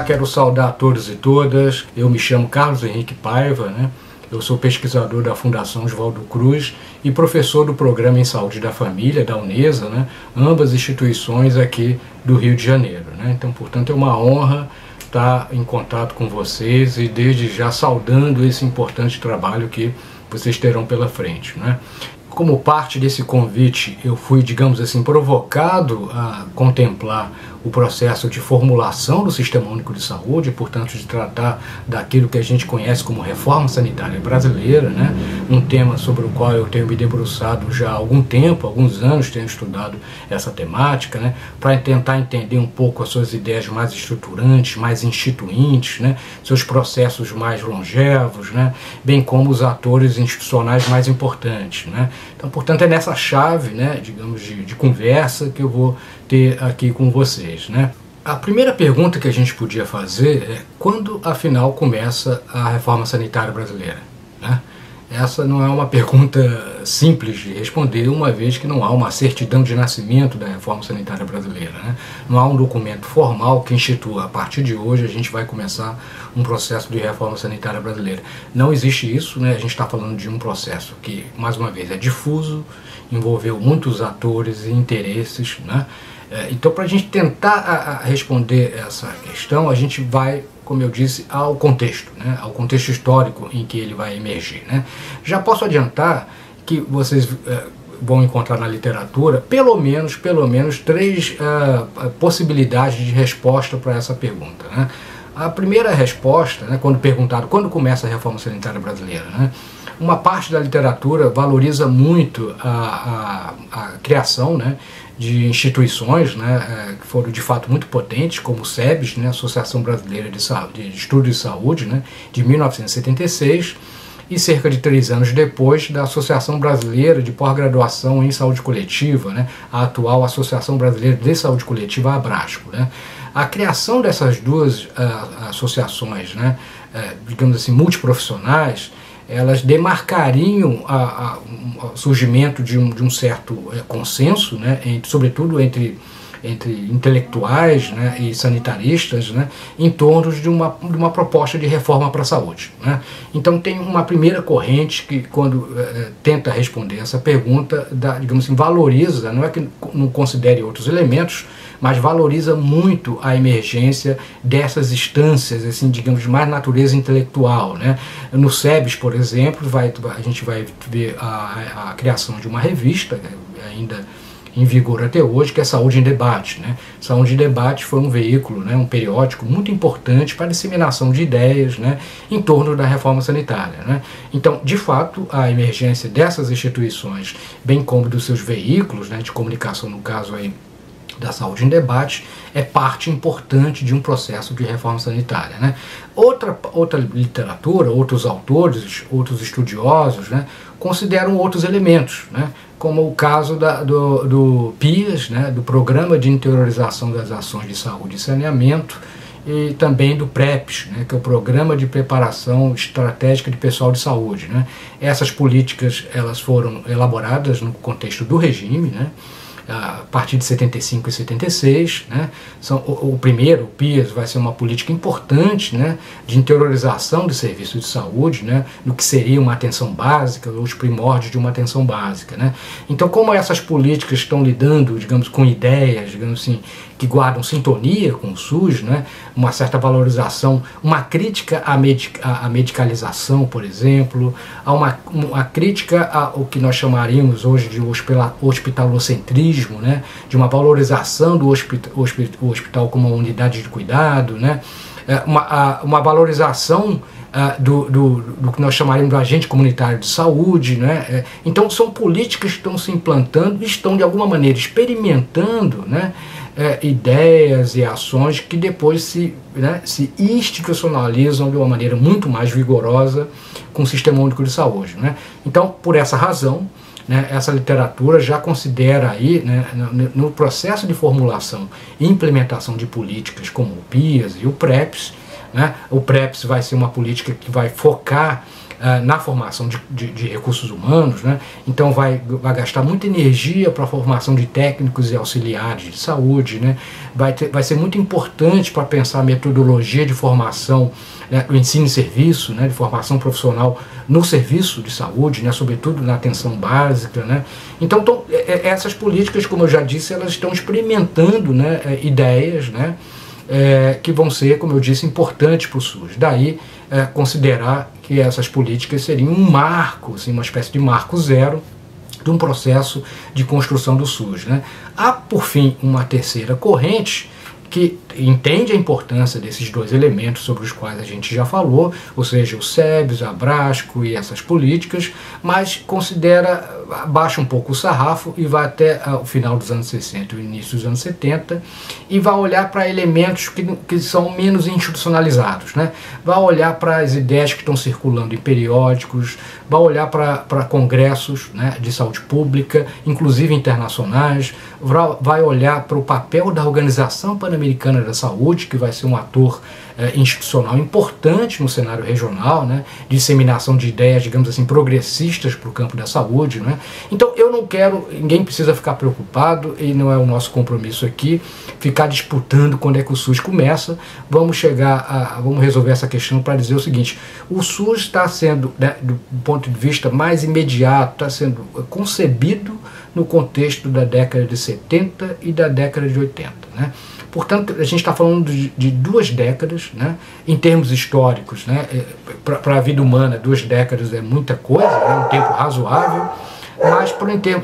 quero saudar a todos e todas. Eu me chamo Carlos Henrique Paiva, né? Eu sou pesquisador da Fundação Oswaldo Cruz e professor do Programa em Saúde da Família, da Unesa, né? Ambas instituições aqui do Rio de Janeiro, né? Então, portanto, é uma honra estar em contato com vocês e desde já saudando esse importante trabalho que vocês terão pela frente, né? Como parte desse convite, eu fui, digamos assim, provocado a contemplar o processo de formulação do Sistema Único de Saúde, portanto, de tratar daquilo que a gente conhece como reforma sanitária brasileira, né? Um tema sobre o qual eu tenho me debruçado já há algum tempo, alguns anos tenho estudado essa temática, né? Para tentar entender um pouco as suas ideias mais estruturantes, mais instituintes, né? Seus processos mais longevos, né? Bem como os atores institucionais mais importantes, né? Então, portanto, é nessa chave, né, digamos, de conversa que eu vou ter aqui com vocês, né? A primeira pergunta que a gente podia fazer é quando, afinal, começa a reforma sanitária brasileira, né? Essa não é uma pergunta simples de responder, uma vez que não há uma certidão de nascimento da reforma sanitária brasileira, né? Não há um documento formal que institua, a partir de hoje a gente vai começar um processo de reforma sanitária brasileira. Não existe isso, né? A gente está falando de um processo que, mais uma vez, é difuso, envolveu muitos atores e interesses, né? Então, para a gente tentar responder essa questão, a gente vai, como eu disse, ao contexto, né? Ao contexto histórico em que ele vai emergir, né? Já posso adiantar que vocês vão encontrar na literatura pelo menos três possibilidades de resposta para essa pergunta, né? A primeira resposta, né, quando perguntado quando começa a reforma sanitária brasileira, né? Uma parte da literatura valoriza muito a criação, né, de instituições, né, que foram de fato muito potentes, como o SEBS, né, Associação Brasileira de Estudos de Saúde, né, de 1976, e cerca de 3 anos depois da Associação Brasileira de Pós-Graduação em Saúde Coletiva, né, a atual Associação Brasileira de Saúde Coletiva, a Abrasco, né. A criação dessas duas associações, né, digamos assim, multiprofissionais, elas demarcariam o surgimento de um certo consenso, né, sobretudo entre intelectuais, né, e sanitaristas, né, em torno de uma proposta de reforma para a saúde, né. Então tem uma primeira corrente que, quando tenta responder essa pergunta, digamos assim, valoriza, não é que não considere outros elementos, mas valoriza muito a emergência dessas instâncias, assim, digamos, de mais natureza intelectual, né? No SEBS, por exemplo, a gente vai ver a criação de uma revista, ainda em vigor até hoje, que é Saúde em Debate, né? Saúde em Debate foi um veículo, né, um periódico muito importante para a disseminação de ideias, né, em torno da reforma sanitária, né? Então, de fato, a emergência dessas instituições, bem como dos seus veículos, né, de comunicação, no caso aí da Saúde em Debate, é parte importante de um processo de reforma sanitária, né? Outra literatura, outros autores, outros estudiosos, né, consideram outros elementos, né, como o caso do PIAS, né, do Programa de Interiorização das Ações de Saúde e Saneamento, e também do PrEPS, né, que é o Programa de Preparação Estratégica de Pessoal de Saúde, né. Essas políticas, elas foram elaboradas no contexto do regime, né, a partir de 75 e 76, né? O primeiro, o PIAS, vai ser uma política importante, né, de interiorização do serviço de saúde, né, no que seria uma atenção básica, os primórdios de uma atenção básica, né? Então, como essas políticas estão lidando, digamos, com ideias, digamos assim, que guardam sintonia com o SUS, né, uma certa valorização, uma crítica à medicalização, por exemplo, a uma crítica ao que nós chamaríamos hoje de hospitalocentrismo, né, de uma valorização do hospital como uma unidade de cuidado, né, uma valorização do que nós chamaríamos de agente comunitário de saúde, né. Então são políticas que estão se implantando e estão de alguma maneira experimentando, né, ideias e ações que depois se institucionalizam de uma maneira muito mais vigorosa com o Sistema Único de Saúde, né. Então, por essa razão, né, essa literatura já considera aí, né, no processo de formulação e implementação de políticas como o PIAS e o PrEPS, né, o PrEPS vai ser uma política que vai focar na formação de recursos humanos, né? Então vai gastar muita energia para a formação de técnicos e auxiliares de saúde, né? Vai ser muito importante para pensar a metodologia de formação, né, o ensino e serviço, né, de formação profissional no serviço de saúde, né, sobretudo na atenção básica, né. Então essas políticas, como eu já disse, elas estão experimentando, né, ideias, né, que vão ser, como eu disse, importantes para o SUS. Daí considerar que essas políticas seriam um marco, assim, uma espécie de marco zero de um processo de construção do SUS, né. Há, por fim, uma terceira corrente que entende a importância desses dois elementos sobre os quais a gente já falou, ou seja, o SEBS, a Abrasco e essas políticas, mas baixa um pouco o sarrafo e vai até o final dos anos 60 e o início dos anos 70 e vai olhar para elementos que são menos institucionalizados, né? Vai olhar para as ideias que estão circulando em periódicos, vai olhar para congressos, né, de saúde pública, inclusive internacionais, vai olhar para o papel da Organização Pan-Americana da Saúde, que vai ser um ator institucional importante no cenário regional, né, disseminação de ideias, digamos assim, progressistas para o campo da saúde, né. Então eu não quero, ninguém precisa ficar preocupado, e não é o nosso compromisso aqui, ficar disputando quando é que o SUS começa. Vamos resolver essa questão para dizer o seguinte: o SUS está sendo, né, do ponto de vista mais imediato, está sendo concebido no contexto da década de 70 e da década de 80, né? Portanto, a gente está falando de 2 décadas, né? Em termos históricos, né? Para a vida humana, 2 décadas é muita coisa, é um tempo razoável, mas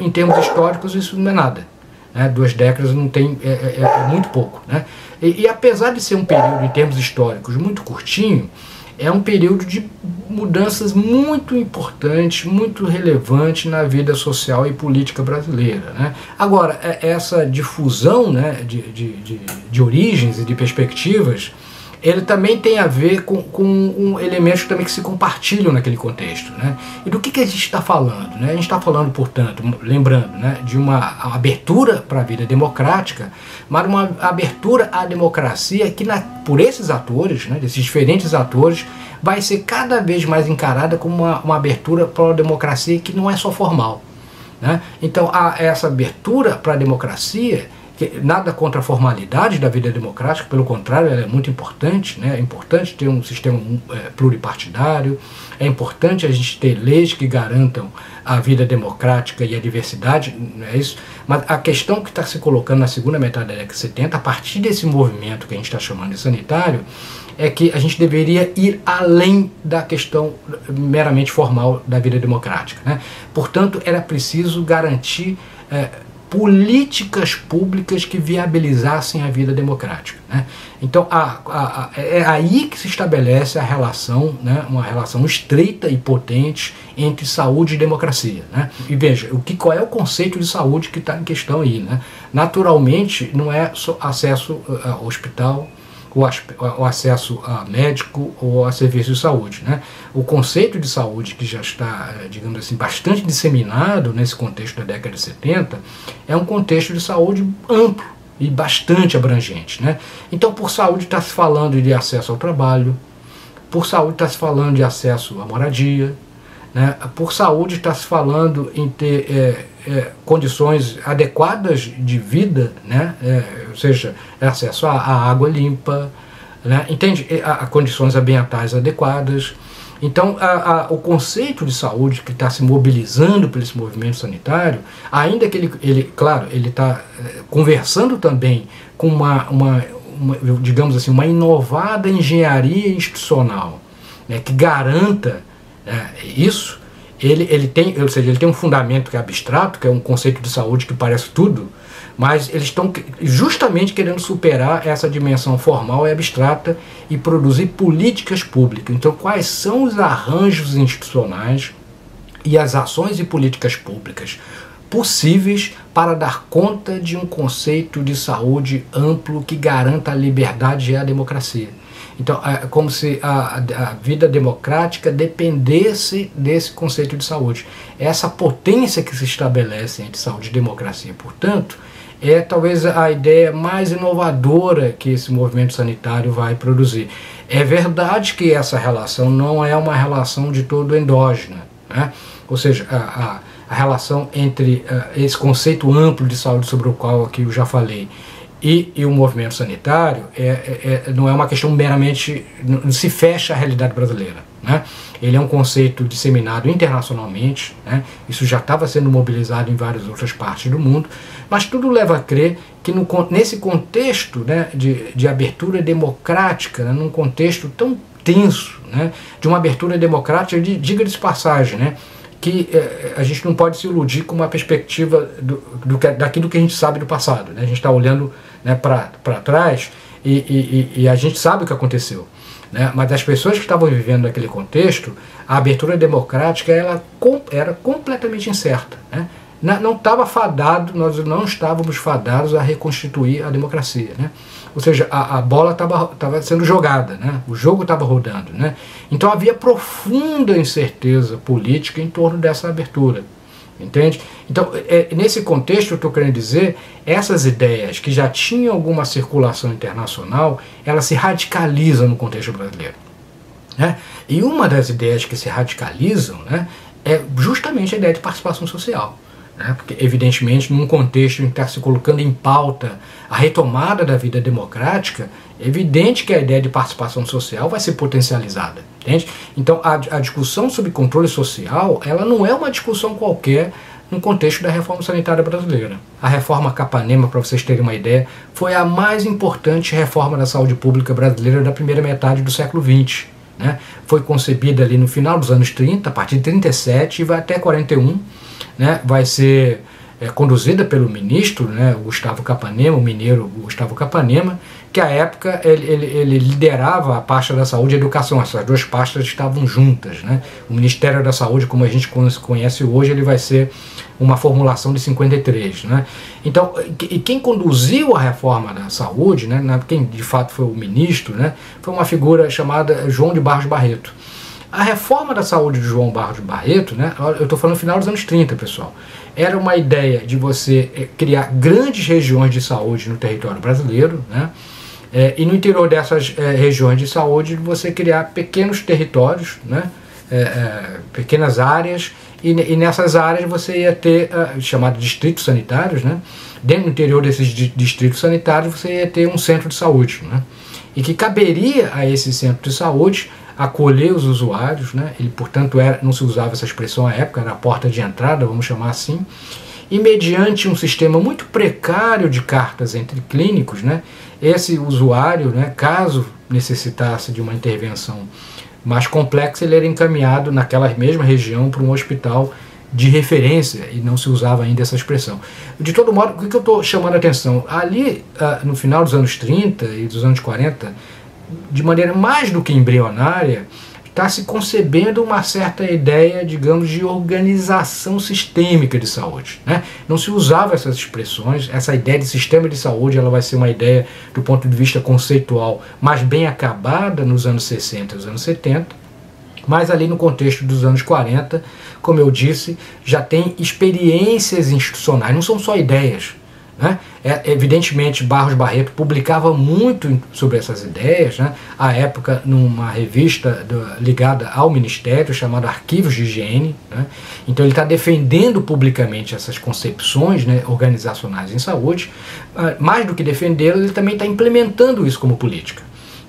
em termos históricos isso não é nada, né? 2 décadas não tem, é muito pouco, né? E apesar de ser um período, em termos históricos, muito curtinho, é um período de mudanças muito importantes, muito relevantes na vida social e política brasileira, né? Agora, essa difusão, né, de origens e de perspectivas, ele também tem a ver com elementos também que se compartilham naquele contexto, né? E do que a gente está falando, né? A gente está falando, portanto, lembrando, né, de uma abertura para a vida democrática, mas uma abertura à democracia que, por esses atores, né, desses diferentes atores, vai ser cada vez mais encarada como uma abertura para a democracia que não é só formal, né? Então, essa abertura para a democracia, nada contra a formalidade da vida democrática, pelo contrário, ela é muito importante, né? É importante ter um sistema pluripartidário, é importante a gente ter leis que garantam a vida democrática e a diversidade, não é isso? Mas a questão que está se colocando na segunda metade da década de 70, a partir desse movimento que a gente está chamando de sanitário, é que a gente deveria ir além da questão meramente formal da vida democrática, né? Portanto, era preciso garantir políticas públicas que viabilizassem a vida democrática, né? Então é aí que se estabelece a relação, né, uma relação estreita e potente entre saúde e democracia, né? E veja, qual é o conceito de saúde que está em questão aí, né? Naturalmente não é só acesso ao hospital, o acesso a médico ou a serviços de saúde, né? O conceito de saúde, que já está, digamos assim, bastante disseminado nesse contexto da década de 70, é um contexto de saúde amplo e bastante abrangente, né? Então, por saúde está se falando de acesso ao trabalho, por saúde está se falando de acesso à moradia, né? Por saúde está se falando em ter condições adequadas de vida, né? Ou seja, acesso à água limpa, né? Entende? A condições ambientais adequadas. Então, o conceito de saúde que está se mobilizando por esse movimento sanitário, ainda que claro, ele está conversando também com digamos assim, uma inovada engenharia institucional, né, que garanta isso. Ele tem um fundamento que é abstrato, que é um conceito de saúde que parece tudo, mas eles estão justamente querendo superar essa dimensão formal e abstrata e produzir políticas públicas. Então, quais são os arranjos institucionais e as ações e políticas públicas possíveis para dar conta de um conceito de saúde amplo que garanta a liberdade e a democracia? Então, é como se a vida democrática dependesse desse conceito de saúde. Essa potência que se estabelece entre saúde e democracia, portanto, é talvez a ideia mais inovadora que esse movimento sanitário vai produzir. É verdade que essa relação não é uma relação de todo endógena, né? Ou seja, a relação entre esse conceito amplo de saúde sobre o qual aqui eu já falei e o movimento sanitário não é uma questão meramente, não se fecha à realidade brasileira, né? Ele é um conceito disseminado internacionalmente, né? Isso já estava sendo mobilizado em várias outras partes do mundo, mas tudo leva a crer que nesse contexto, né, de abertura democrática, né, num contexto tão tenso, né, de uma abertura democrática, diga-se de passagem, né, que a gente não pode se iludir com uma perspectiva daquilo que a gente sabe do passado, né? A gente está olhando, né, para trás e a gente sabe o que aconteceu, né? Mas as pessoas que estavam vivendo naquele contexto, a abertura democrática ela era completamente incerta, né? Não estava fadado, nós não estávamos fadados a reconstituir a democracia, né? Ou seja, a bola estava sendo jogada, né? O jogo estava rodando, né? Então havia profunda incerteza política em torno dessa abertura, entende? Então, nesse contexto, eu estou querendo dizer, essas ideias que já tinham alguma circulação internacional, elas se radicalizam no contexto brasileiro, né? E uma das ideias que se radicalizam, né, é justamente a ideia de participação social. Porque, evidentemente, num contexto em que está se colocando em pauta a retomada da vida democrática, é evidente que a ideia de participação social vai ser potencializada, entende? Então, a discussão sobre controle social, ela não é uma discussão qualquer no contexto da reforma sanitária brasileira. A reforma Capanema, para vocês terem uma ideia, foi a mais importante reforma da saúde pública brasileira da primeira metade do século XX. Né? Foi concebida ali no final dos anos 30, a partir de 37 e vai até 41, né? Vai ser conduzida pelo ministro, né, Gustavo Capanema, o mineiro Gustavo Capanema, que à época ele liderava a pasta da saúde e educação. Essas duas pastas estavam juntas, né? O Ministério da Saúde, como a gente conhece hoje, ele vai ser uma formulação de 53, né? Então, e quem conduziu a reforma da saúde, né, quem de fato foi o ministro, né, foi uma figura chamada João de Barros Barreto. A reforma da saúde de João Barros Barreto, né, eu estou falando no final dos anos 30, pessoal, era uma ideia de você criar grandes regiões de saúde no território brasileiro, né, e no interior dessas regiões de saúde você criar pequenos territórios, né, pequenas áreas, e nessas áreas você ia ter chamados distritos sanitários, né, dentro do interior desses distritos sanitários você ia ter um centro de saúde, né, e que caberia a esse centro de saúde acolher os usuários, né? Ele, portanto, não se usava essa expressão à época, era a porta de entrada, vamos chamar assim, e mediante um sistema muito precário de cartas entre clínicos, né, esse usuário, né, caso necessitasse de uma intervenção mais complexa, ele era encaminhado naquela mesma região para um hospital de referência, e não se usava ainda essa expressão. De todo modo, o que eu estou chamando a atenção? Ali, no final dos anos 30 e dos anos 40, de maneira mais do que embrionária, está se concebendo uma certa ideia, digamos, de organização sistêmica de saúde, né? Não se usava essas expressões, essa ideia de sistema de saúde ela vai ser uma ideia, do ponto de vista conceitual, mais bem acabada nos anos 60 e nos anos 70, mas ali no contexto dos anos 40, como eu disse, já tem experiências institucionais, não são só ideias, né? Evidentemente, Barros Barreto publicava muito sobre essas ideias, né? À época numa revista ligada ao Ministério, chamada Arquivos de Higiene, né? Então ele está defendendo publicamente essas concepções, né, organizacionais em saúde. Mais do que defendê-las, ele também está implementando isso como política,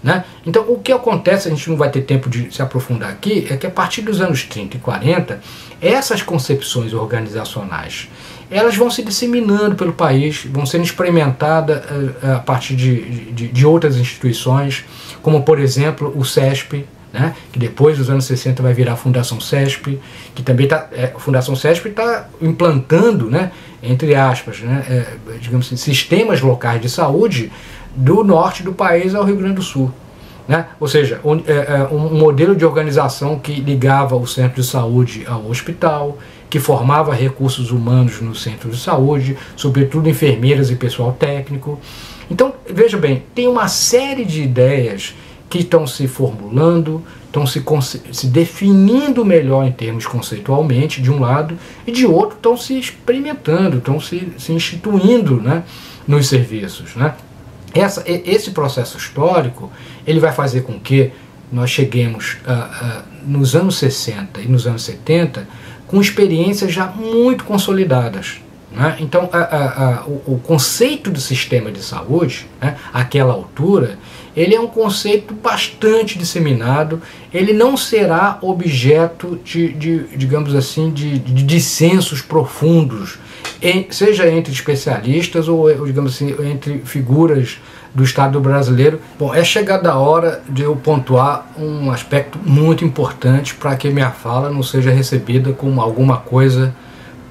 né? Então o que acontece, a gente não vai ter tempo de se aprofundar aqui, é que a partir dos anos 30 e 40, essas concepções organizacionais elas vão se disseminando pelo país, vão sendo experimentadas a partir de outras instituições, como por exemplo o CESP, né, que depois dos anos 60 vai virar a Fundação CESP, que também a Fundação CESP está implantando, né, entre aspas, né, digamos assim, sistemas locais de saúde do norte do país ao Rio Grande do Sul. Né? Ou seja, um modelo de organização que ligava o centro de saúde ao hospital, que formava recursos humanos no centro de saúde, sobretudo enfermeiras e pessoal técnico. Então, veja bem, tem uma série de ideias que estão se formulando, estão se definindo melhor em termos conceitualmente, de um lado, e de outro estão se experimentando, estão se instituindo, né, nos serviços, né? Esse processo histórico, ele vai fazer com que nós cheguemos nos anos 60 e nos anos 70 com experiências já muito consolidadas, né? Então, o conceito do sistema de saúde, né, àquela altura, ele é um conceito bastante disseminado, ele não será objeto digamos assim, de dissensos profundos, seja entre especialistas ou, digamos assim, entre figuras do Estado brasileiro. Bom, é chegada a hora de eu pontuar um aspecto muito importante para que minha fala não seja recebida como alguma coisa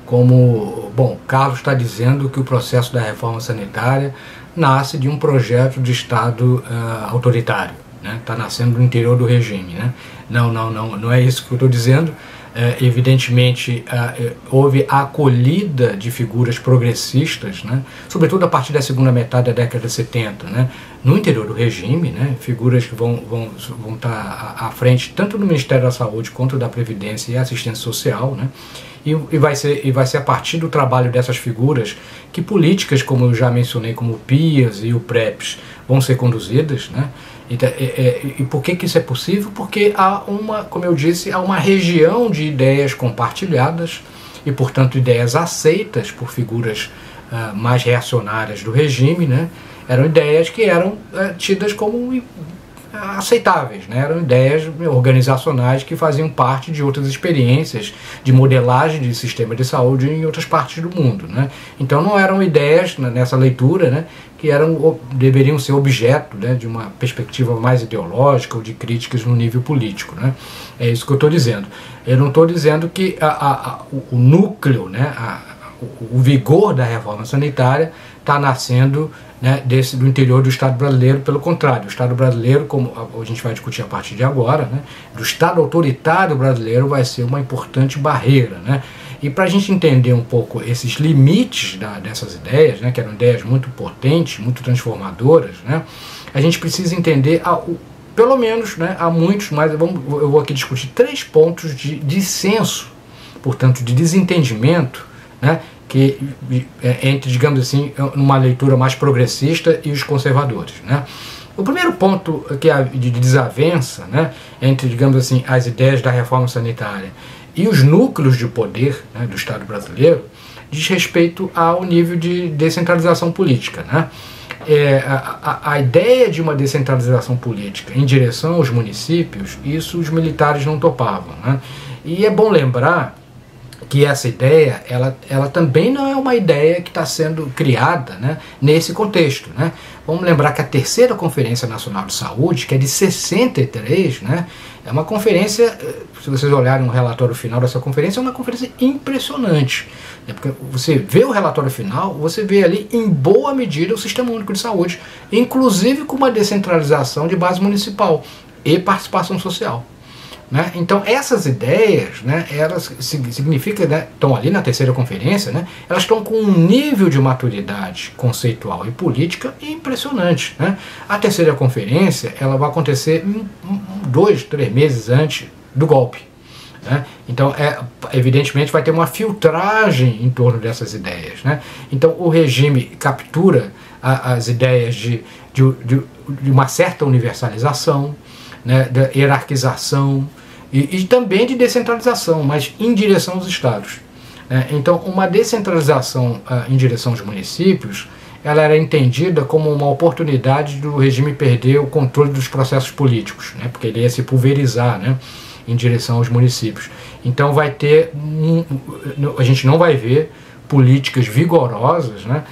como, bom, Carlos está dizendo que o processo da reforma sanitária nasce de um projeto de Estado autoritário, né? Está nascendo do interior do regime, né? Não é isso que eu estou dizendo. Evidentemente, houve a acolhida de figuras progressistas, né? Sobretudo a partir da segunda metade da década de 70, né? No interior do regime, né? Figuras que vão estar à frente tanto do Ministério da Saúde quanto da Previdência e Assistência Social, né? E vai ser a partir do trabalho dessas figuras que políticas, como eu já mencionei, como o PIAs e o PrEPs, vão ser conduzidas, né? E por que isso é possível? Porque como eu disse, há uma região de ideias compartilhadas e, portanto, ideias aceitas por figuras mais reacionárias do regime, né? Eram ideias que eram tidas como aceitáveis, né? Eram ideias organizacionais que faziam parte de outras experiências de modelagem de sistema de saúde em outras partes do mundo, né? Então não eram ideias nessa leitura, né, que deveriam ser objeto, né, de uma perspectiva mais ideológica ou de críticas no nível político, né? É isso que eu estou dizendo. Eu não estou dizendo que o núcleo, né, o vigor da reforma sanitária está nascendo, né, do interior do Estado brasileiro. Pelo contrário, o Estado brasileiro, como a gente vai discutir a partir de agora, né, do Estado autoritário brasileiro vai ser uma importante barreira, né? E para a gente entender um pouco esses limites dessas ideias, né, que eram ideias muito potentes, muito transformadoras, né, a gente precisa entender, pelo menos, né, há muitos, mas eu vou aqui discutir 3 pontos de dissenso, portanto, de desentendimento, né, que entre, digamos assim, uma leitura mais progressista e os conservadores, né? O primeiro ponto que é de desavença, né, entre, digamos assim, as ideias da reforma sanitária e os núcleos de poder, né, do Estado brasileiro, diz respeito ao nível de descentralização política, né? A ideia de uma descentralização política em direção aos municípios, isso os militares não topavam, né? E é bom lembrar que essa ideia, ela também não é uma ideia que está sendo criada, né, nesse contexto, né? Vamos lembrar que a terceira Conferência Nacional de Saúde, que é de 63, né, é uma conferência, se vocês olharem o relatório final dessa conferência, é uma conferência impressionante, né? Porque você vê o relatório final, você vê ali, em boa medida, o Sistema Único de Saúde, inclusive com uma descentralização de base municipal e participação social, né? Então essas ideias, né, elas significam, né, estão ali na terceira conferência, né, elas estão com um nível de maturidade conceitual e política impressionante, né? A terceira conferência, ela vai acontecer 2, 3 meses antes do golpe, né? Então evidentemente vai ter uma filtragem em torno dessas ideias, né? Então o regime captura as ideias de uma certa universalização, né, da hierarquização e também de descentralização, mas em direção aos estados, né? Então uma descentralização em direção aos municípios, ela era entendida como uma oportunidade do regime perder o controle dos processos políticos, né, porque ele ia se pulverizar, né, em direção aos municípios. Então vai ter a gente não vai ver políticas vigorosas, né,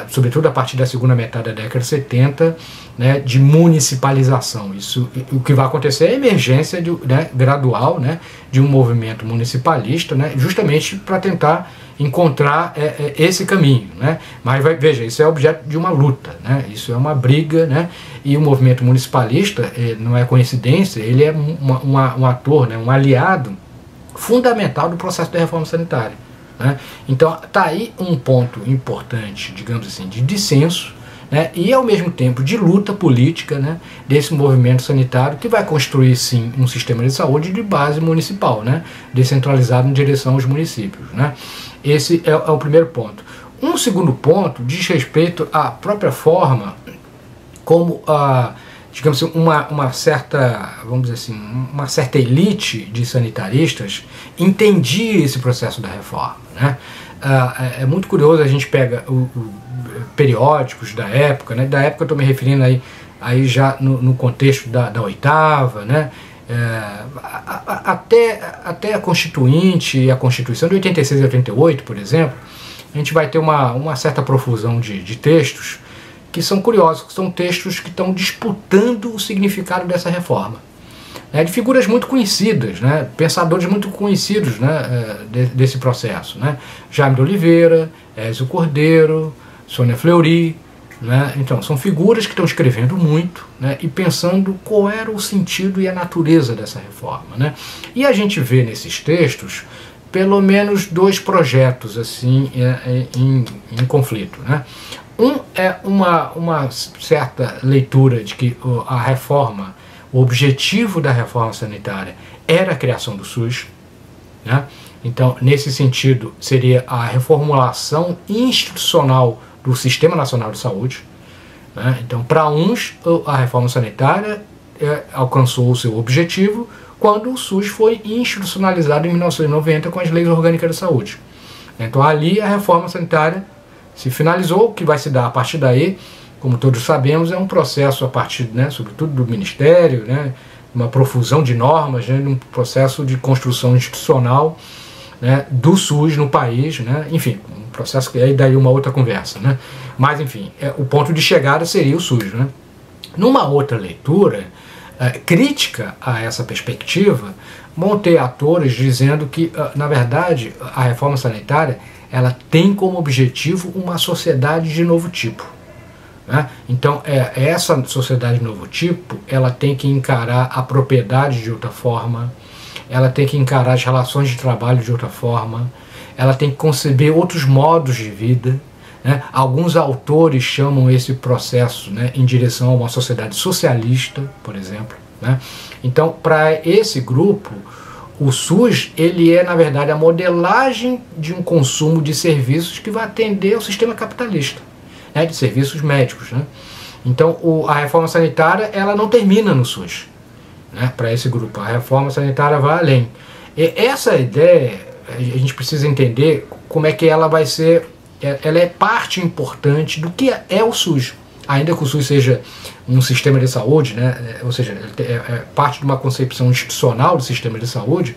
sobretudo a partir da segunda metade da década de 70, né, de municipalização. Isso, o que vai acontecer é a emergência né, gradual, né, de um movimento municipalista, né, justamente para tentar encontrar esse caminho, né? Mas veja, isso é objeto de uma luta, né? Isso é uma briga, né? E o movimento municipalista, não é coincidência, ele é um ator, né, um aliado fundamental do processo da reforma sanitária, né? Então está aí um ponto importante, digamos assim, de dissenso, né, e ao mesmo tempo de luta política, né, desse movimento sanitário que vai construir sim um sistema de saúde de base municipal, né, descentralizado em direção aos municípios, né. Esse é o primeiro ponto. Um segundo ponto diz respeito à própria forma como digamos assim, uma certa, vamos dizer assim, uma certa elite de sanitaristas entendia esse processo da reforma, né. É muito curioso, a gente pega periódicos da época, né? Da época eu estou me referindo aí já no contexto da oitava, né? Até a Constituinte e a Constituição de 86 e 88, por exemplo, a gente vai ter uma certa profusão de textos que são curiosos, que são textos que estão disputando o significado dessa reforma, né, de figuras muito conhecidas, né, pensadores muito conhecidos, né, desse processo, né, Jaime de Oliveira, Ézio Cordeiro, Sônia Fleury, né, então são figuras que estão escrevendo muito, né, e pensando qual era o sentido e a natureza dessa reforma, né, e a gente vê nesses textos pelo menos dois projetos assim em conflito, né. Um é uma certa leitura de que a reforma, o objetivo da reforma sanitária era a criação do SUS, né? Então, nesse sentido, seria a reformulação institucional do Sistema Nacional de Saúde, né? Então, para uns, a reforma sanitária alcançou o seu objetivo quando o SUS foi institucionalizado em 1990 com as leis orgânicas de saúde. Então, ali a reforma sanitária se finalizou. O que vai se dar a partir daí, como todos sabemos, é um processo a partir, né, sobretudo do Ministério, né, uma profusão de normas, né, um processo de construção institucional, né, do SUS no país, né, enfim, um processo que aí daí uma outra conversa, né, mas enfim, o ponto de chegada seria o SUS, né. Numa outra leitura crítica a essa perspectiva, vão ter atores dizendo que, na verdade, a reforma sanitária ela tem como objetivo uma sociedade de novo tipo, né? Então, essa sociedade de novo tipo, ela tem que encarar a propriedade de outra forma, ela tem que encarar as relações de trabalho de outra forma, ela tem que conceber outros modos de vida, né? Alguns autores chamam esse processo, né, em direção a uma sociedade socialista, por exemplo, né? Então, para esse grupo, o SUS, ele é, na verdade, a modelagem de um consumo de serviços que vai atender ao sistema capitalista, né, de serviços médicos, né? Então, a reforma sanitária, ela não termina no SUS, né, para esse grupo. A reforma sanitária vai além. E essa ideia, a gente precisa entender como é que ela vai ser, ela é parte importante do que é o SUS. Ainda que o SUS seja um sistema de saúde, né, ou seja, é parte de uma concepção institucional do sistema de saúde,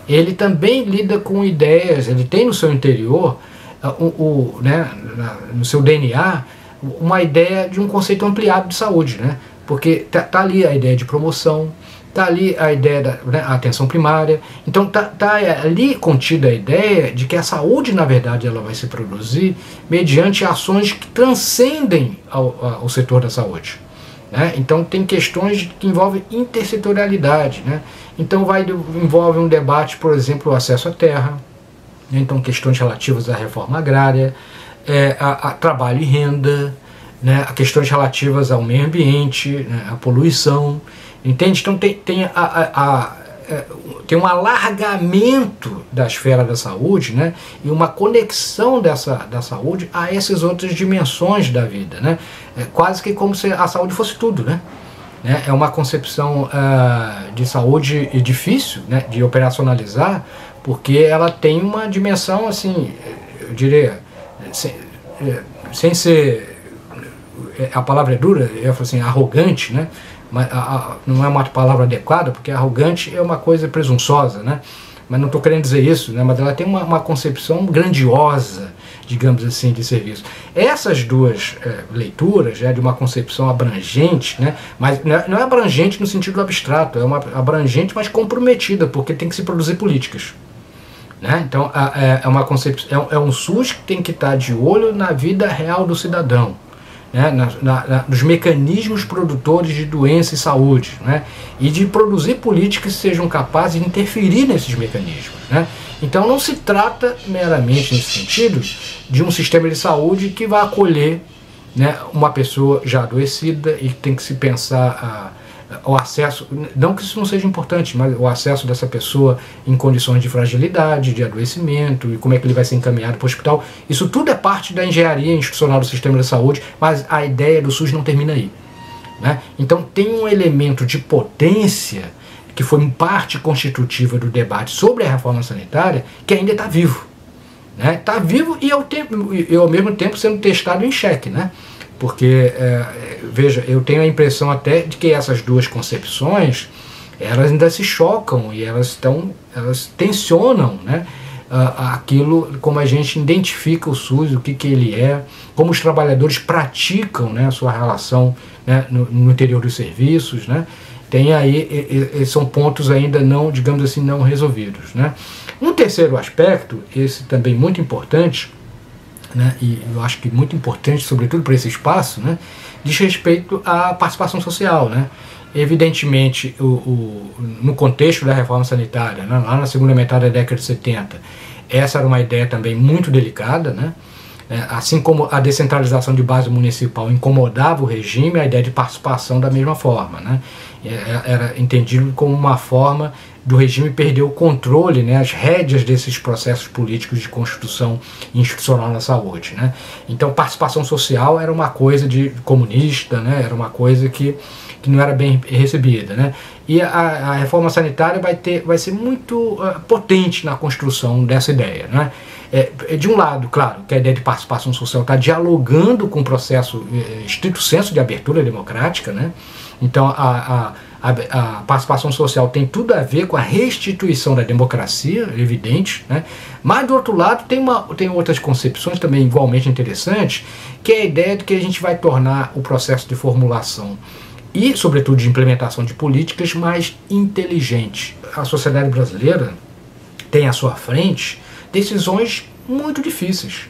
ele também lida com ideias, ele tem no seu interior, né, no seu DNA, uma ideia de um conceito ampliado de saúde, né, porque tá ali a ideia de promoção, tá ali a ideia da, né, atenção primária, então tá ali contida a ideia de que a saúde, na verdade, ela vai se produzir mediante ações que transcendem ao setor da saúde, né? Então tem questões que envolvem intersetorialidade, né? Então envolve um debate, por exemplo, o acesso à terra, né? Então questões relativas à reforma agrária, a trabalho e renda, né? Questões relativas ao meio ambiente, né? A poluição. Entende? Então tem um alargamento da esfera da saúde, né, e uma conexão da saúde a essas outras dimensões da vida, né? Quase que como se a saúde fosse tudo, né? É uma concepção de saúde difícil, né, de operacionalizar, porque ela tem uma dimensão, assim, eu diria, sem ser, a palavra é dura, eu falo assim, arrogante, né? Mas não é uma palavra adequada, porque arrogante é uma coisa presunçosa, né? Mas não estou querendo dizer isso, né? Mas ela tem uma concepção grandiosa, digamos assim, de serviço. Essas duas leituras, de uma concepção abrangente, né? Mas não é abrangente no sentido abstrato, é uma abrangente, mas comprometida, porque tem que se produzir políticas, né? Então é uma concepção, é um SUS que tem que estar de olho na vida real do cidadão, né, nos mecanismos produtores de doença e saúde, né, e de produzir políticas que sejam capazes de interferir nesses mecanismos, né. Então não se trata meramente nesse sentido de um sistema de saúde que vai acolher né, uma pessoa já adoecida e tem que se pensar o acesso, não que isso não seja importante, mas o acesso dessa pessoa em condições de fragilidade, de adoecimento, e como é que ele vai ser encaminhado para o hospital. Isso tudo é parte da engenharia institucional do sistema de saúde, mas a ideia do SUS não termina aí, né? Então tem um elemento de potência que foi parte constitutiva do debate sobre a reforma sanitária que ainda está vivo, né? Está vivo e ao mesmo tempo sendo testado em xeque, né? Porque, veja, eu tenho a impressão até de que essas duas concepções, elas ainda se chocam e elas tensionam, né, aquilo, como a gente identifica o SUS, o que ele é, como os trabalhadores praticam, né, a sua relação, né, no interior dos serviços, né. Tem aí, são pontos ainda não, digamos assim, não resolvidos, né. Um terceiro aspecto, esse também muito importante, né, e eu acho que muito importante, sobretudo para esse espaço, né, diz respeito à participação social, né. Evidentemente, no contexto da reforma sanitária, né, lá na segunda metade da década de 70, essa era uma ideia também muito delicada, né. Assim como a descentralização de base municipal incomodava o regime, a ideia de participação da mesma forma, né, era entendido como uma forma do regime perder o controle, né, as rédeas desses processos políticos de construção institucional na saúde, né. Então, participação social era uma coisa de comunista, né, era uma coisa que não era bem recebida, né. E a reforma sanitária vai ser muito potente na construção dessa ideia, né. De um lado, claro, que a ideia de participação social está dialogando com o processo estrito sensu de abertura democrática, né. Então, a participação social tem tudo a ver com a restituição da democracia, evidente, né? Mas, do outro lado, tem outras concepções também igualmente interessantes, que é a ideia de que a gente vai tornar o processo de formulação e, sobretudo, de implementação de políticas mais inteligente. A sociedade brasileira tem à sua frente decisões muito difíceis,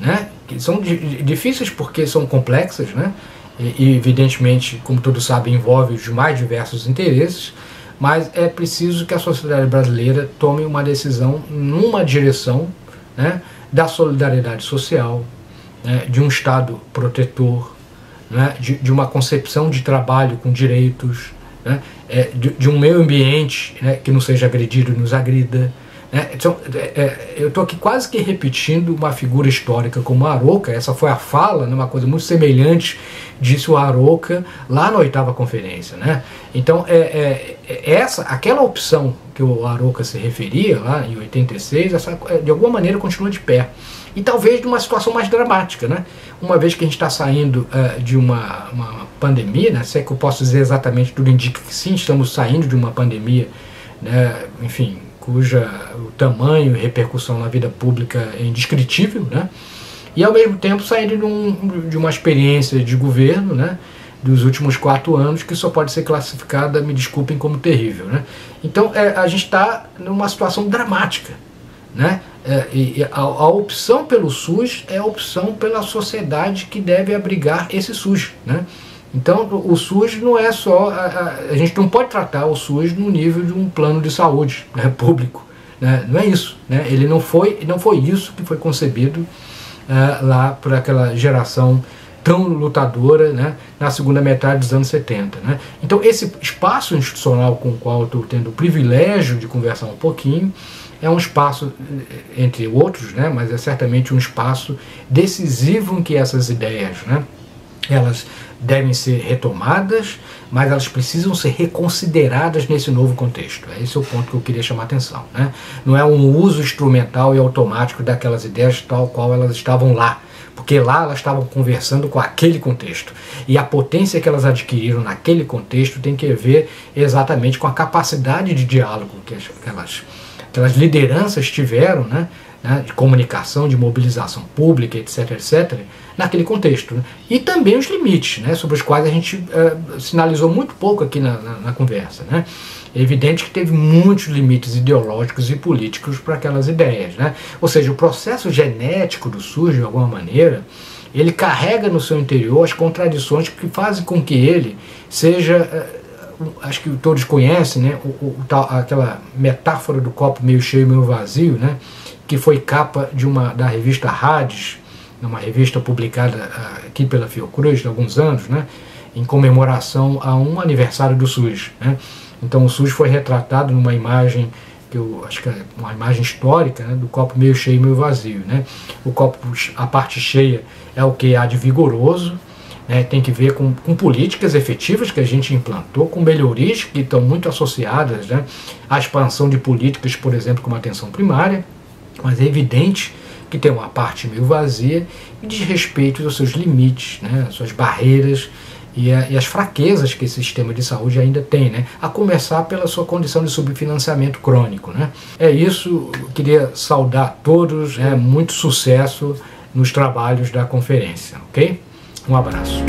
né? Que são difíceis porque são complexas, né? E evidentemente, como todos sabem, envolve os mais diversos interesses, mas é preciso que a sociedade brasileira tome uma decisão numa direção, né, da solidariedade social, né, de um Estado protetor, né, de uma concepção de trabalho com direitos, né, de um meio ambiente, né, que não seja agredido e nos agrida. Então, eu estou aqui quase que repetindo uma figura histórica como a Arouca. Essa foi a fala, né, uma coisa muito semelhante, disse o Arouca lá na 8ª conferência, né? Então, aquela opção que o Arouca se referia lá em 86, de alguma maneira continua de pé. E talvez de uma situação mais dramática, né? Uma vez que a gente está saindo de uma pandemia, né? Se é que eu posso dizer exatamente, tudo indica que sim, estamos saindo de uma pandemia, né? Enfim, cuja o tamanho e repercussão na vida pública é indescritível, né? E ao mesmo tempo saindo de uma experiência de governo, né, dos últimos 4 anos, que só pode ser classificada, me desculpem, como terrível, né? Então a gente está numa situação dramática, né? E a opção pelo SUS é a opção pela sociedade que deve abrigar esse SUS, né? Então o SUS não é só, a gente não pode tratar o SUS no nível de um plano de saúde, né, público, né? Não é isso, né? Ele não foi isso que foi concebido lá por aquela geração tão lutadora, né, na segunda metade dos anos 70, né? Então esse espaço institucional com o qual eu estou tendo o privilégio de conversar um pouquinho é um espaço, entre outros, né, mas é certamente um espaço decisivo em que essas ideias, né, elas devem ser retomadas, mas elas precisam ser reconsideradas nesse novo contexto. Esse é o ponto que eu queria chamar a atenção, né? Não é um uso instrumental e automático daquelas ideias tal qual elas estavam lá, porque lá elas estavam conversando com aquele contexto. E a potência que elas adquiriram naquele contexto tem que ver exatamente com a capacidade de diálogo que aquelas lideranças tiveram, né, de comunicação, de mobilização pública, etc., etc., naquele contexto, né? E também os limites, né, sobre os quais a gente sinalizou muito pouco aqui na conversa, né? É evidente que teve muitos limites ideológicos e políticos para aquelas ideias, né? Ou seja, o processo genético do SUS, de alguma maneira, ele carrega no seu interior as contradições que fazem com que ele seja, acho que todos conhecem, né, aquela metáfora do copo meio cheio e meio vazio, né, que foi capa da revista Hades, numa revista publicada aqui pela Fiocruz de alguns anos, né, em comemoração a um aniversário do SUS, né. Então o SUS foi retratado numa imagem que eu acho que é uma imagem histórica, né, do copo meio cheio e meio vazio, né. O copo, a parte cheia é o que há de vigoroso, né, tem que ver com políticas efetivas que a gente implantou, com melhorias que estão muito associadas, né, à expansão de políticas, por exemplo, como a atenção primária, mas é evidente que tem uma parte meio vazia e diz respeito aos seus limites, né, às suas barreiras e as fraquezas que esse sistema de saúde ainda tem, né, a começar pela sua condição de subfinanciamento crônico, né. É isso, eu queria saudar a todos, muito sucesso nos trabalhos da conferência, ok? Um abraço.